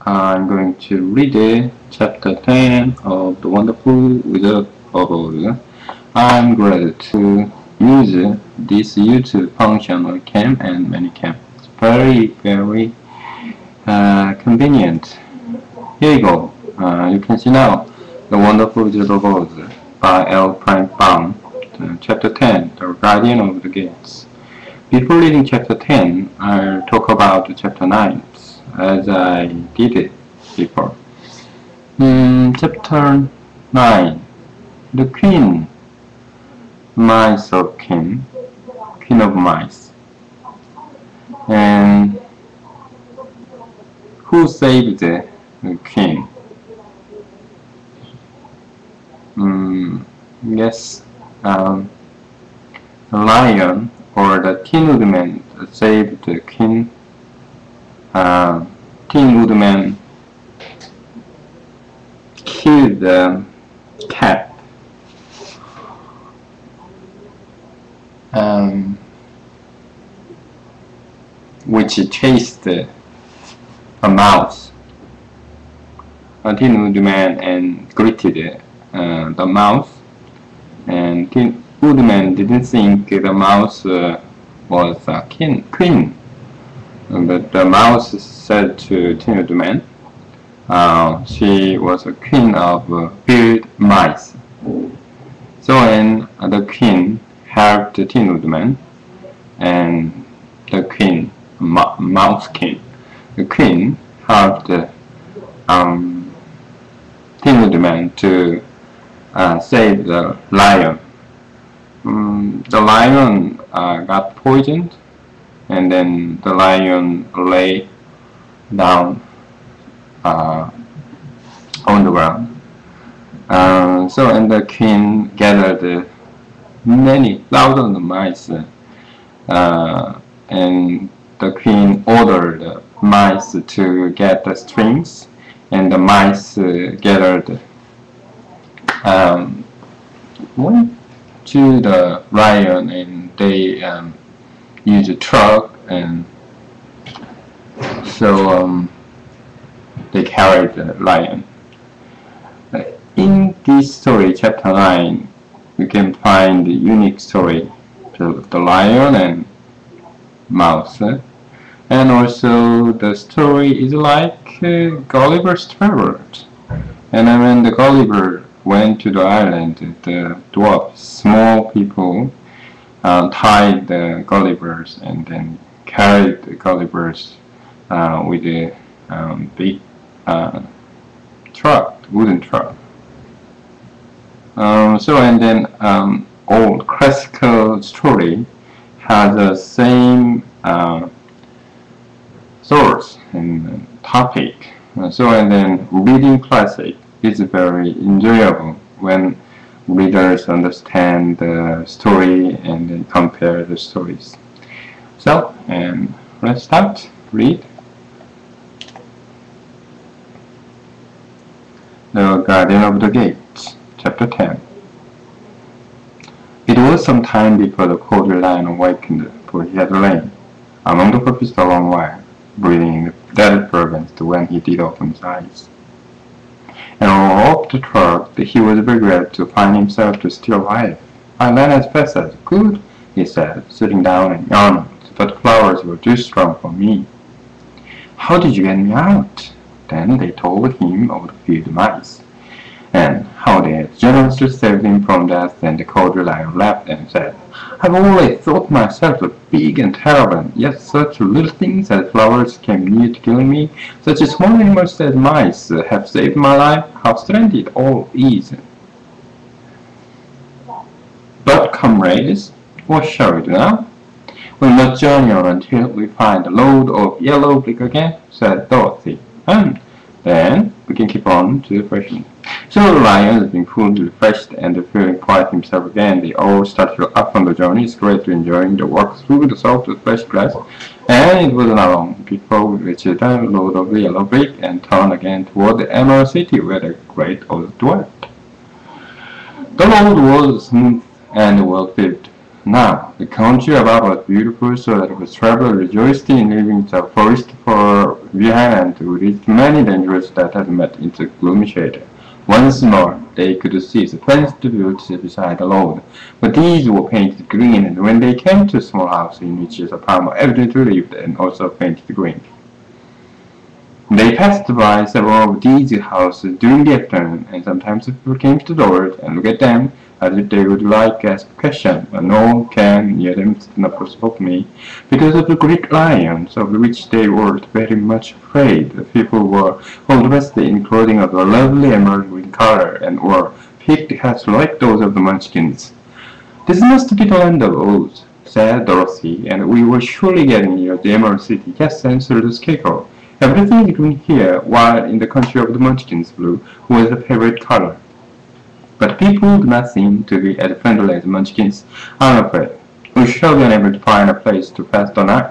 I'm going to read chapter 10 of the Wonderful Wizard of Oz. I'm glad to use this YouTube function on Cam and Manicam. It's very convenient. Here you go. You can see now The Wonderful Wizard of Oz by L. Frank Baum, chapter 10, The Guardian of the Gates. Before reading chapter 10, I'll talk about chapter 9, as I did it before. Chapter 9, The Queen, Mice of King, Queen of Mice. And who saved the Queen? Yes, the lion or the Tin Woodman saved the Queen. Tin Woodman killed the cat. Which chased a mouse. Tin Woodman and greeted the mouse, and Tin Woodman didn't think the mouse was a queen, but the mouse said to Tin Woodman she was a queen of field mice. So when the queen helped Tin Woodman, and the queen, mouse king, the queen helped Tin Woodman to save the lion. The lion got poisoned, and then the lion lay down on the ground. And the king gathered many thousands of mice, and the queen ordered mice to get the strings, and the mice gathered went to the lion, and they used a truck, and so they carried the lion. In this story, chapter 9, you can find the unique story of the lion and mouse. And also the story is like Gulliver's Travels. And when the Gulliver went to the island, the dwarfs, small people, tied the Gullivers and then carried the Gullivers with a big truck, wooden truck. And then old classical story has the same source and topic. And then reading classic is very enjoyable when readers understand the story and then compare the stories. So, and let's start. Read. The Guardian of the Gates, chapter 10. It was some time before the cold lion awakened, for he had lain among the puppies a long while, breathing in dead fervence when he did open his eyes. And all up the truck, he was very glad to find himself still alive. I ran as fast as I could, he said, sitting down and yawning, but the flowers were too strong for me. How did you get me out? Then they told him of the field mice, and how they had generously saved him from death. And the cold lion laughed and said, I've always thought myself big and terrible, yet such little things as flowers came near to killing me. Such small animals as mice have saved my life. How strange it all is. But, comrades, what shall we do now? We'll not journey on until we find the load of yellow brick again, said Dorothy. And then we can keep on to the freshening. So the lion has been fully refreshed and feeling quite himself again. They all started up on the journey, greatly enjoying the walk through the soft fresh grass. And it wasn't long before we reached the load of the yellow brick and turned again toward the Emerald City, where the great Oz dwelt. The road was smooth and well paved. Now, the country above was beautiful, so that the traveler rejoiced in leaving the forest for behind and reached many dangers that had met into gloomy shade. Once more, they could see the fenced fields beside the road, but these were painted green, and when they came to a small house in which the farmer evidently lived and also painted green. They passed by several of these houses during the afternoon, and sometimes people came to the doors and looked at them as if they would like to ask a question, but no one came near them except spoke to me, because of the great lions of which they were very much afraid. The people were all dressed in clothing of a lovely emerald green color, and wore peaked hats like those of the Munchkins. "This must be the land of Oz," said Dorothy, "and we were surely getting near the Emerald City." "Yes," answered the Scarecrow. "Everything is green here, while in the country of the Munchkins blue was the favorite color. But people do not seem to be as friendly as the Munchkins, I'm afraid. We shall be unable to find a place to pass the night."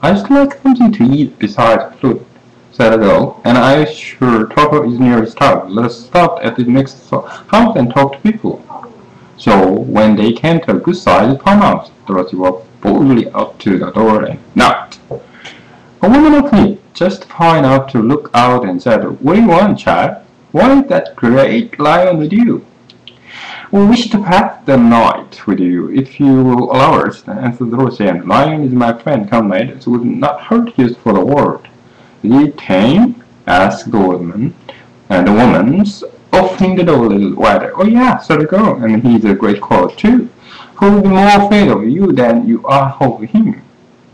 "I should like something to eat besides food," said the girl, "and I sure Toto is nearly starved. Let us stop at the next house and talk to people." So when they came to a good-sized farmhouse, Dorothy walked boldly up to the door and knocked. A woman opened it just far enough to look out and said, "What do you want, child? Why is that great lion with you?" "We wish to pass the night with you, if you will allow us," answered Dorothy, "and Lion is my friend, comrade, so would not hurt you for the world." "Is he tame?" asked the woman, and the woman's opening the door a little wider. "Oh yeah," said the girl, "and he's a great coward too. Who will be more afraid of you than you are of him?"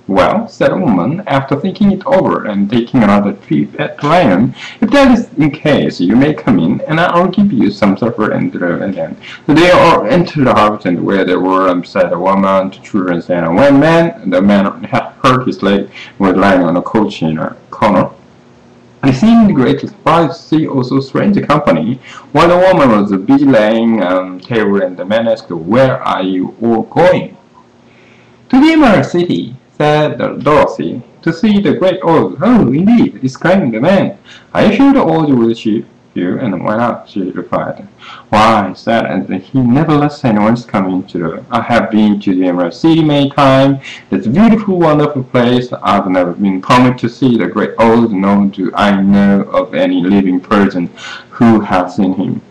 "Well," said the woman, after thinking it over and taking another peep at the lion, "if that is in case, you may come in, and I'll give you some supper and then." So they all entered the house, and where they were beside a woman, two children, and one man. The man had hurt his leg and was lying on a couch in a corner. He seemed greatly surprised to see also strange company, while the woman was busy laying on the table, and the man asked, "Where are you all going?" "To the Emerald City," said Dorothy, "to see the great Oz." "Oh, indeed!" exclaimed the man. "Are you sure the Oz will ship you?" "And why not?" she replied. "Why," he said, "and he never lets anyone come into the... I have been to the Emerald City many times. It's a beautiful, wonderful place. I've never been permitted to see the great Oz, nor do I know of any living person who has seen him."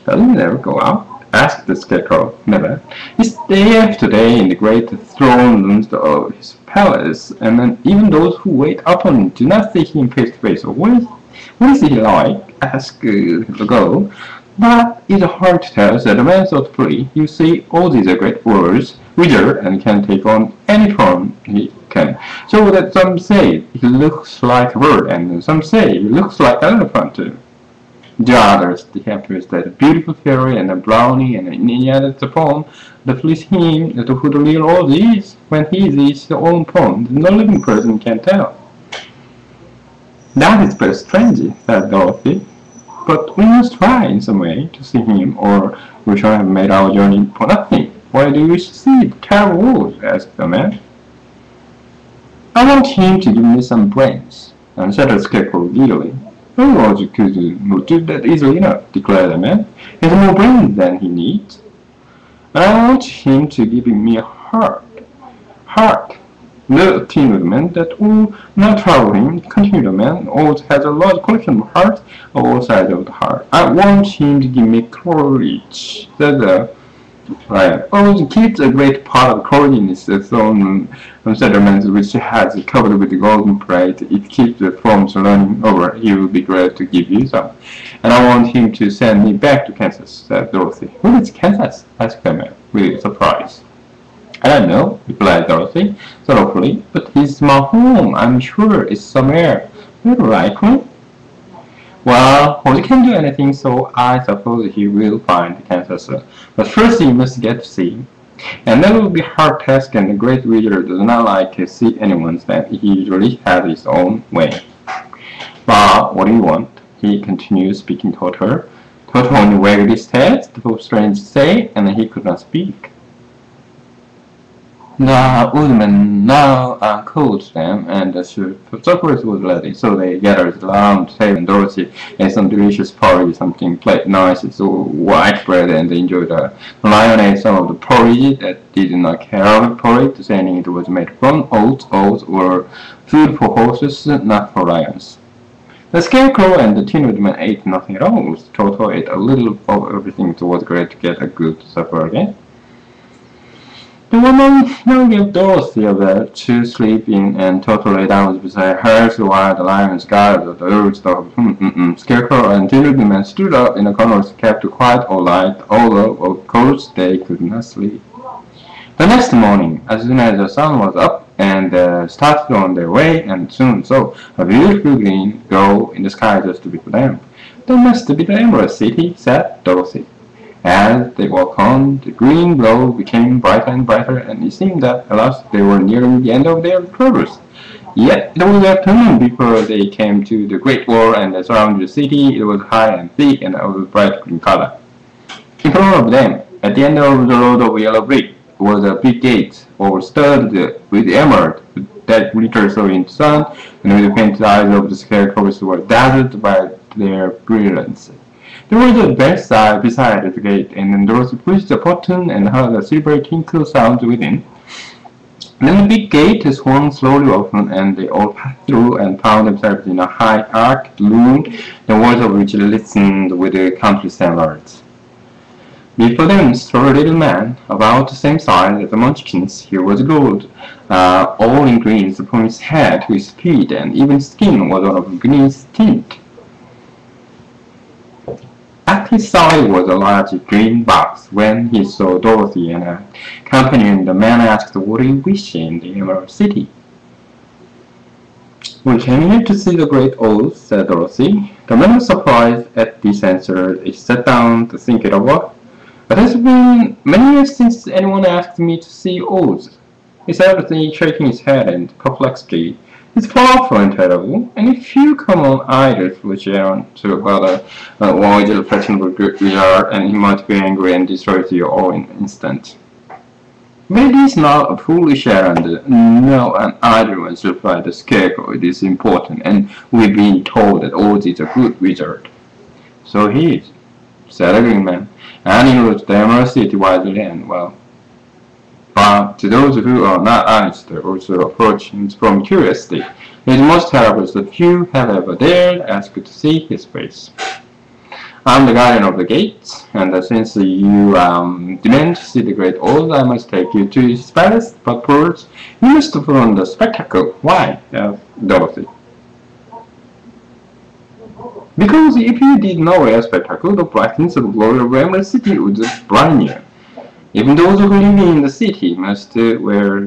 "Doesn't he ever go out?" asked the Scarecrow. "Never. He's day after day in the great throne rooms of his palace, and then even those who wait upon him do not see him face to face." "What is he like?" asked the girl. "But it's hard to tell," said the man thoughtfully. "You see, Oz is a great wizard and can take on any form he can. So that some say he looks like a bird, and some say he looks like an elephant too. The others, the captors, that a beautiful fairy and a brownie and any other form that please him, that who the real Oz is, when he is his own form, no living person can tell." "That is very strange," said Dorothy. "But we must try in some way to see him, or we shall have made our journey for nothing." "Why do you wish to see the terrible Oz?" asked the man. "I want him to give me some brains," said the Scarecrow eagerly. "Oh, Oz could not do that easily enough," declared the man. "He has more brains than he needs. And I want him to give me a heart." "Heart?" "The tin man that will not trouble him," continued the man. "Oz has a large collection of hearts of all sides of the heart. I want him to give me courage," said the lion. "Oz keeps a great pot of courage in his throne settlement, which has covered with golden plate. It keeps the forms running over. He will be glad to give you some. And I want him to send me back to Kansas," said Dorothy. "What is Kansas?" asked the man, with surprise. "I don't know," replied Dorothy, sorrowfully, "but it's my home. I'm sure it's somewhere. Very likely." "Well, Oz can't do anything, so I suppose he will find Kansas. But first he must get to see him. And that will be a hard task, and the great wizard does not like to see anyone stand. He usually has his own way. But what do you want?" he continued, speaking toward her. Toto only wagged his head, the strange to say, and he could not speak. The woodman now called them, and the supper was ready, so they gathered around the table, and Dorothy ate some delicious porridge, something quite nice, so white bread, and they enjoyed the lion ate some of the porridge that did not care of porridge, saying it was made from oats. Oats were food for horses, not for lions. The Scarecrow and the Tin Woodman ate nothing at all. Toto ate a little of everything. It was great to get a good supper again. The woman now gave Dorothy a bed to sleep in, and Toto lay down beside her, while the lions guarded the urge of Scarecrow and Tin Woodman stood up in the corners, kept quiet all night, although of course they could not sleep. The next morning, as soon as the sun was up, and started on their way, and soon saw a beautiful green glow in the sky just before them. "That must be the Emerald City," said Dorothy. As they walked on, the green glow became brighter and brighter, and it seemed that at last they were nearing the end of their travels. Yet it was afternoon before they came to the Great Wall and surrounded the city. It was high and thick and of a bright green color. In front of them, at the end of the road of yellow brick, was a big gate, all studded with emerald, that glittered so in the sun, and with the painted eyes of the scarecrows were dazzled by their brilliance. There was a bell beside the gate, and then Dorothy pushed the button and heard a silvery tinkle sound within. Then the big gate swung slowly open, and they all passed through and found themselves in a high arched room, the walls of which glistened with countless emeralds. Before them stood a little man, about the same size as the Munchkins. He was gold, all in green from his head to his feet, and even his skin was of green tint. At his side was a large green box. When he saw Dorothy and her companion, the man asked, "What do you wish in the Emerald City?" "We came here to see the Great Owl," said Dorothy. The man was surprised at this answer. He sat down to think it over. "It has been many years since anyone asked me to see owls," he said, shaking his head in perplexity. "It's far from terrible, and if you come on idols which aren't to bother wise or fashionable wizard, and he might be angry and destroy you all in an instant." "But it is not a foolish errand, no, an idle one," replied the Scarecrow. "It is important, and we've been told that Oz is a good wizard." "So he is," said the Green Man, "and he rules the Emerald City wisely and well. But to those who are not honest, they also approach him from curiosity. It is most terrible that few have ever dared ask to see his face. I'm the guardian of the gates, and since you demand to see the Great Owl, I must take you to his palace. But first, you must put on the spectacle." "Why?" asked Dorothy. "Because if you did not wear a spectacle, the brightness of the glory of Emerald City would blind you. Even those who live in the city must wear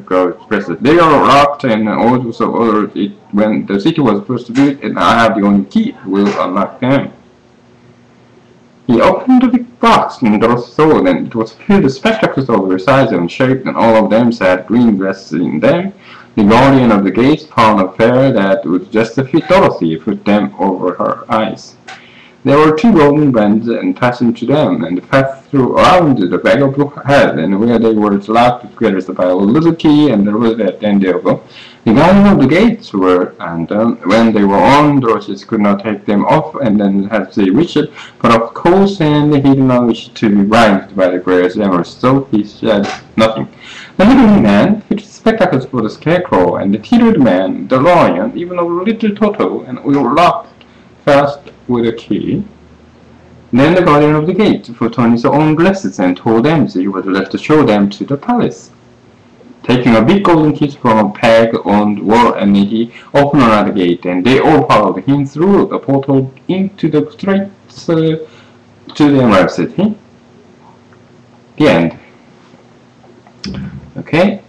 dresses. They are locked and also ordered it when the city was first built, and I have the only key who will unlock them." He opened the big box in Dorothy's soul, and it was filled with spectacles of every size and shape, and all of them had green dresses in them. The guardian of the gates found a pair that would just fit Dorothy, put them over her eyes. There were 2 golden bands fastened to them, and passed through around the back of her head, and where they were locked together by a little key, and there was at the end of them. The guardian of the gates were, and when they were on, Dorothy could not take them off, and then had to wish it, but of course, and he did not wish to be blinded by the great emerald, so he said nothing. The little man put spectacles for the Scarecrow, and the Tin Man, the lion, even a little Toto, and we were locked fast with a key. Then the guardian of the gate put on his own glasses and told them he was left to show them to the palace. Taking a big golden key from a peg on the wall, and he opened another gate, and they all followed him through the portal into the streets to the Emerald City. The end. Okay.